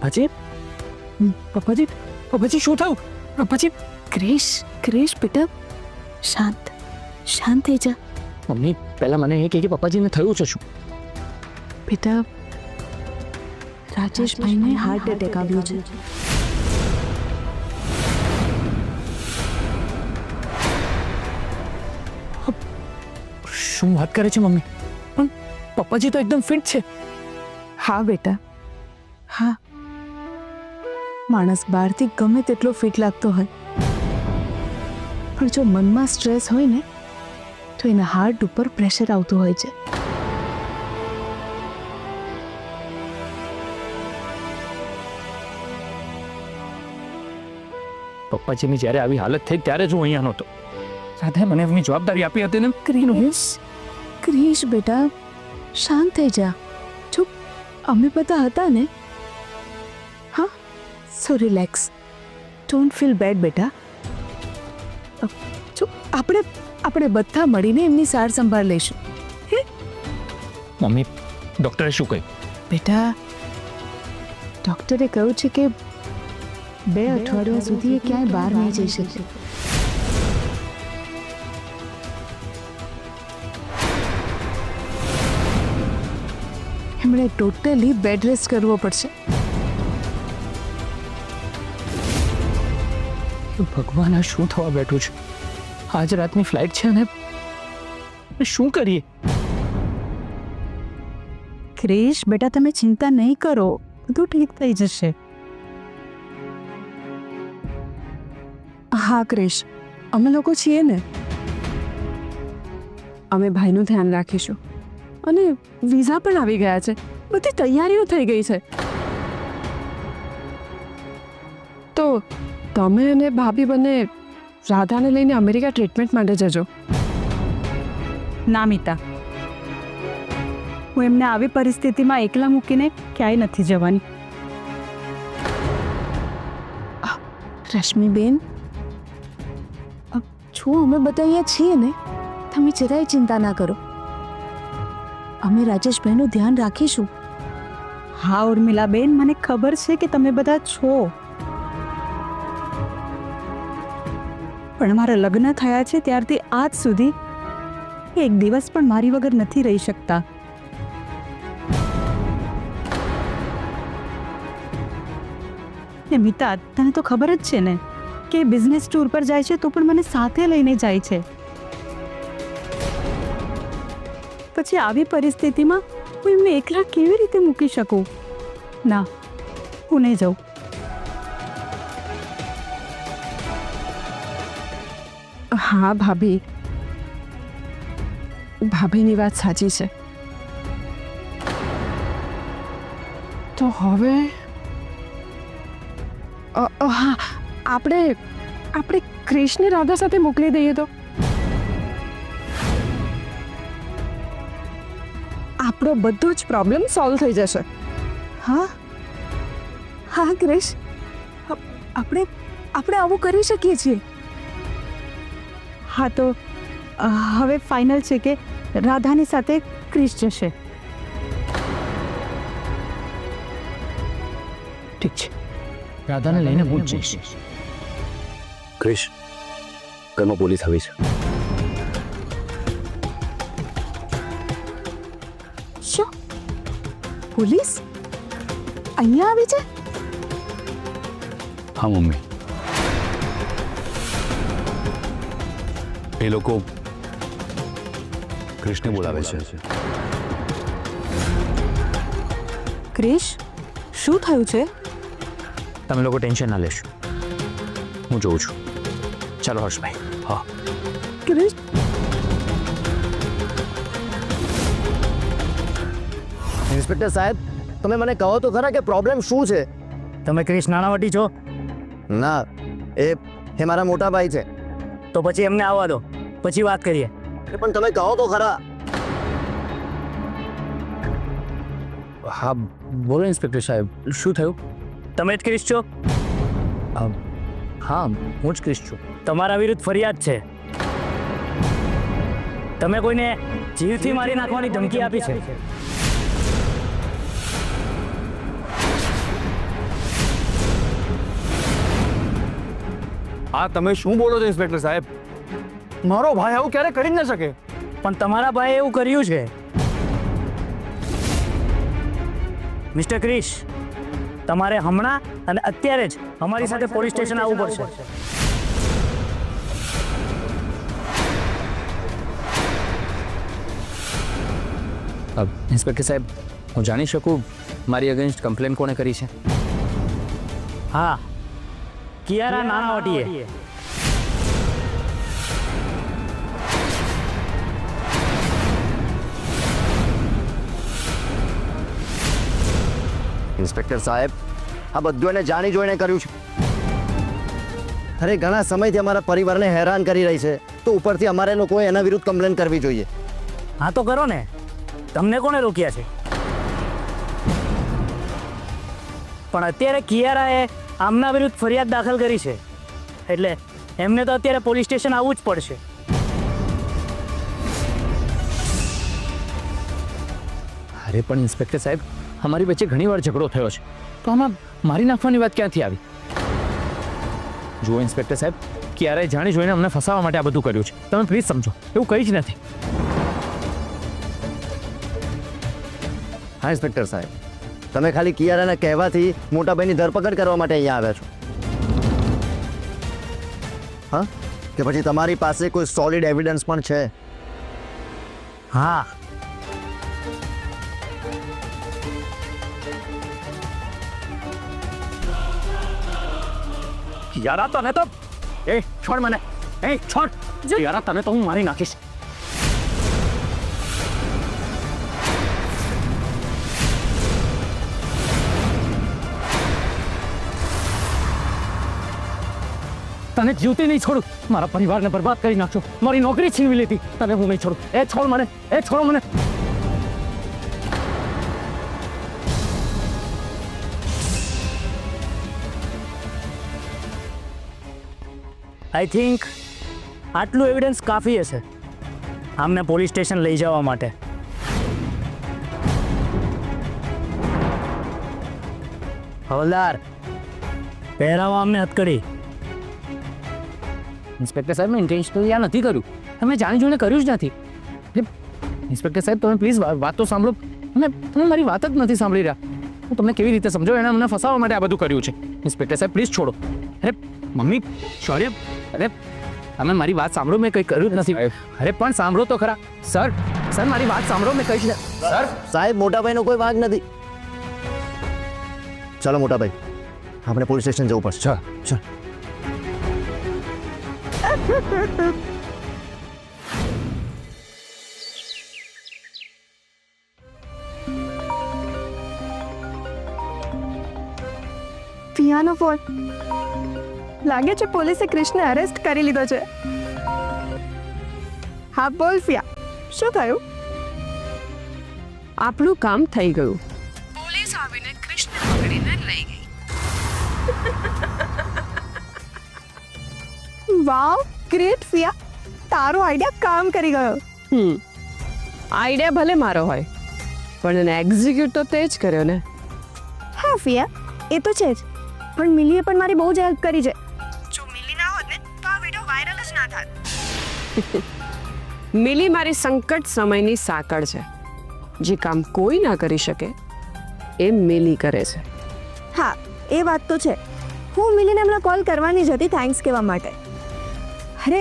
પપ્પાજી પપ્પાજી પપ્પાજી શું થયું પપ્પાજી? ક્રિશ બેટા શાંત થઈ જા મમ્મી પહેલા મને એ કહે કે પપ્પાજીને થયું છે શું? બેટા રાજેશભાઈને હાર્ટ એટેક આવ્યો છે. શું વાત કરે છે મમ્મી? પણ પપ્પાજી તો એકદમ ફિટ છે. હા બેટા હા, માણસ બહારથી ગમે તેટલો ફિટ લાગતો હોય પણ જો મનમાં સ્ટ્રેસ હોય ને તો એના હાર્ટ ઉપર પ્રેશર આવતું હોય છે. પપ્પાજીની જ્યારે આવી હાલત થઈ ત્યારે જ હું અહીંયા નહોતો. સાથે મને એમની જવાબદારી આપી હતી ને. ક્રિશ બેટા શાંત થઈ જા. ચૂપ, અમે બધા હતા ને. હા, સો રિલેક્સ, ડોન્ટ ફીલ બેડ બેટા. ચૂપ, આપણે બધા મળીને એમની સાર સંભાળ લઈશું. મમ્મી ડૉક્ટરે શું કહ્યું? બેટા ડૉક્ટરે કહ્યું છે કે 2 અઠવાડિયા સુધી એ ક્યાંય બહાર નહીં જઈ શકે. એમણે ટોટલી બેડ રેસ્ટ કરવો પડશે. ભગવાન આ શું થવા બેઠું છે? આજ રાતની ફ્લાઇટ છે ને શું કરીએ? ક્રિશ બેટા તમે ચિંતા નહીં કરો, બધું ઠીક થઈ જશે. હા ક્રિશ, અમે લોકો છીએ ને, અમે ભાઈનું ધ્યાન રાખીશું. અને વિઝા પણ આવી ગયા છે, બધી તૈયારીઓ થઈ ગઈ છે. તો તમે અને ભાભી બંને રાધાને લઈને અમેરિકા ટ્રીટમેન્ટ માટે જજો. ના મિતા, હું એમને આવી પરિસ્થિતિમાં એકલા મૂકીને ક્યાંય નથી જવાની. રશ્મિબેન, જો અમે બધા અહીંયા છીએ ને, તમે જરાય ચિંતા ના કરો. અમે રાજેશભાઈનું ધ્યાન રાખીશું. હા ઉર્મિલાબેન, મને ખબર છે કે તમે બધા છો, પણ મારા લગ્ન થયા છે ત્યારથી આજ સુધી એક દિવસ પણ મારી વગર નથી રહી શકતા. મિતા, તને તો ખબર જ છે ને કે બિઝનેસ ટૂર પર જાય છે તો પણ મને સાથે લઈને જાય છે. પછી આવી પરિસ્થિતિમાં હું એમને એકલા કેવી રીતે મૂકી શકું? ના, હું નહીં જાઉં. હા ભાભીની વાત સાચી છે. તો હવે હા, આપણે ક્રિશને રાધા સાથે મોકલી દઈએ તો આપણો બધો જ પ્રોબ્લેમ સોલ્વ થઈ જશે. હા ક્રિશ, આપણે આવું કરી શકીએ છીએ. હા, તો હવે ફાઇનલ છે કે રાધાની સાથે ક્રિશ જશે. ઠીક છે, રાધાને લઈને હું જ જઈશ. ક્રિશ, ઘરમાં પોલીસ આવી છે. શું? પોલીસ અહીંયા આવી છે? હા મમ્મી, એ લોકો ક્રિશને બોલાવે છે. ક્રિશ, શું થયું છે? તમે લોકો ટેન્શન ના લેશો, હું જોઉં છું. ચાલો હર્ષભાઈ. હા ક્રિશ, ઇન્સ્પેક્ટર સાહેબ, તમે મને કહો તો ખરા કે પ્રોબ્લેમ શું છે? તમે ક્રિશ નાણાવટી છો? ના, એ મારા મોટા ભાઈ છે. તો પછી એમને આવવા દો, પછી વાત કરીએ. પણ તમે કહો તો ખરા. હા બોલો ઇન્સ્પેક્ટર સાહેબ, શું થયું? તમે જ ક્રિશ છો? હા, હું જ ક્રિશ છું. તમારા વિરુદ્ધ ફરિયાદ છે. તમે કોઈને જીવથી મારી નાખવાની ધમકી આપી છે. આ તમે શું બોલો છો ઇન્સ્પેક્ટર સાહેબ? મારો ભાઈ આવું ક્યારે કરી જ ન શકે. પણ તમારા ભાઈએ એવું કર્યું છે. મિસ્ટર ક્રિશ, તમારે હમણાં અને અત્યારે જ અમારી સાથે પોલીસ સ્ટેશન આવવું પડશે. ઇન્સ્પેક્ટર સાહેબ, હું જાણી શકું મારી અગેન્સ્ટ કમ્પ્લેન કોણે કરી છે? હા, કિયારા નાણાવટીએ. ઇન્સ્પેક્ટર સાહેબ, આ બધું એને જાણી જોઈને કર્યું છે. અરે ઘણા સમયથી અમારા પરિવારને હેરાન કરી રહી છે, તો ઉપરથી અમારે લોકોએ એના વિરુદ્ધ કમ્પ્લેન કરવી જોઈએ. હા તો કરો ને, તમને કોણે રોક્યા છે? પણ અત્યારે કિયારાએ આમના વિરુદ્ધ ફરિયાદ દાખલ કરી છે, એટલે એમને તો અત્યારે પોલીસ સ્ટેશન આવવું જ પડશે. અરે પણ ઇન્સ્પેક્ટર સાહેબ, અમારી વચ્ચે ઘણી વાર ઝઘડો થયો છે, તો આમાં મારી નાખવાની વાત ક્યાંથી આવી? જુઓ ઇન્સ્પેક્ટર સાહેબ, ક્યારેય જાણી જોઈને અમને ફસાવવા માટે આ બધું કર્યું છે. તમે પ્લીઝ સમજો, એવું કંઈ જ નથી. હા ઇન્સ્પેક્ટર સાહેબ, તમે ખાલી કિયારાના કહેવાથી મોટાભાઈની ધરપકડ કરવા માટે અહીંયા આવ્યા છો? હા, કે પછી તમારી પાસે કોઈ સોલિડ એવિડન્સ પણ છે? હા, યારા તને તો છોડ મને, છોડ યારા, તને તો હું મારી નાખીશ. તને જીવતી નહીં છોડું. મારા પરિવારને બરબાદ કરી નાખશો, મારી નોકરી છીનવી લીધી. તને હું નહીં છોડું. છોડ મને, છોડો મને. આઈ થિંક આટલું એવિડન્સ કાફી હશે આમને પોલીસ સ્ટેશન લઈ જવા માટે. હવલદાર, પહેરાવો અમને હથકડી. ઇન્સ્પેક્ટર સાહેબ, મેં ઇન્ટેન્શનલી આ નથી કર્યું. તમે જાણી જોઈને કર્યું જ નથી. ઇન્સ્પેક્ટર સાહેબ, તમે પ્લીઝ વાત તો સાંભળો. તમે મારી વાત જ નથી સાંભળી રહ્યા. હું તમને કેવી રીતે સમજો? એણે અમને ફસાવવા માટે આ બધું કર્યું છે. ઇન્સ્પેક્ટર સાહેબ, પ્લીઝ છોડો. અરે મમ્મી, શૌર્ય, અરે તમે મારી વાત સાંભળો. મેં કંઈ કર્યું જ નથી. અરે પણ સાંભળો તો ખરા. સર, મારી વાત સાંભળો. મેં કહી છે સર. સાહેબ, મોટાભાઈનો કોઈ વાંક નથી. ચાલો મોટાભાઈ, આપણે પોલીસ સ્ટેશન જવું પડશે. ચાલ. Piano phone. લાગે છે પોલીસે ક્રિશને અરેસ્ટ કરી લીધો છે. હા બોલ ફિયા, શું થયું? આપણું કામ થઈ ગયું. પોલીસ આવીને ક્રિશને પકડીને લઈ ગઈ. વાવ, ગ્રેટ ફિયા, તારો આઈડિયા કામ કરી ગયો. આઈડિયા ભલે મારો હોય, પણ એને એક્ઝિક્યુટ તો તે જ કર્યો ને. હા ફિયા, એ તો છે જ, પણ મિલીએ પણ મારી બહુ જ હેલ્પ કરી છે. જો મિલી ના હોત ને તો આ વિડિયો વાયરલ જ ના થાત. મિલી મારી સંકટ સમયની સાંકળ છે. જે કામ કોઈ ના કરી શકે એ મિલી કરે છે. હા, એ વાત તો છે. હું મિલીને હમણાં કોલ કરવાની જ હતી થેન્ક્સ કહેવા માટે. અરે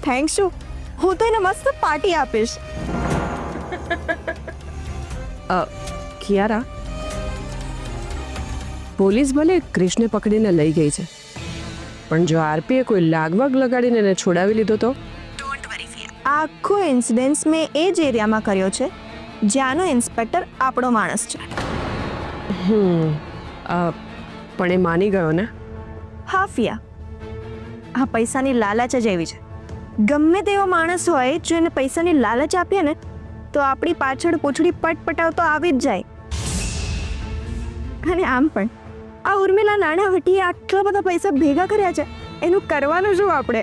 થેન્ક્સ શું, હું તો એને મસ્ત પાર્ટી આપીશ. કિયારા, પોલીસ ભલે ક્રિશને પકડીને લઈ ગઈ છે, પણ જો આરપીએ કોઈ લાગવાગ લગાડીને એને છોડાવી લીધો તો? ડોન્ટ વરી ફિયા, આખો ઇન્સિડન્સ મેં એ જ એરિયામાં કર્યો છે જ્યાંનો ઇન્સ્પેક્ટર આપણો માણસ છે. પણ એ માની ગયો ને? હા ફિયા, આ પૈસાની લાલચ જ એવી છે. ગમે તેવો માણસ હોય, જો એને પૈસાની લાલચ આપીએ ને તો આપણી પાછળ પૂંછડી પટપટાવતો આવી જ જાય. અને આમ પણ આ ઉર્મિલા નાણાવટીએ આટલા બધા પૈસા ભેગા કર્યા છે, એનું કરવાનું શું આપણે?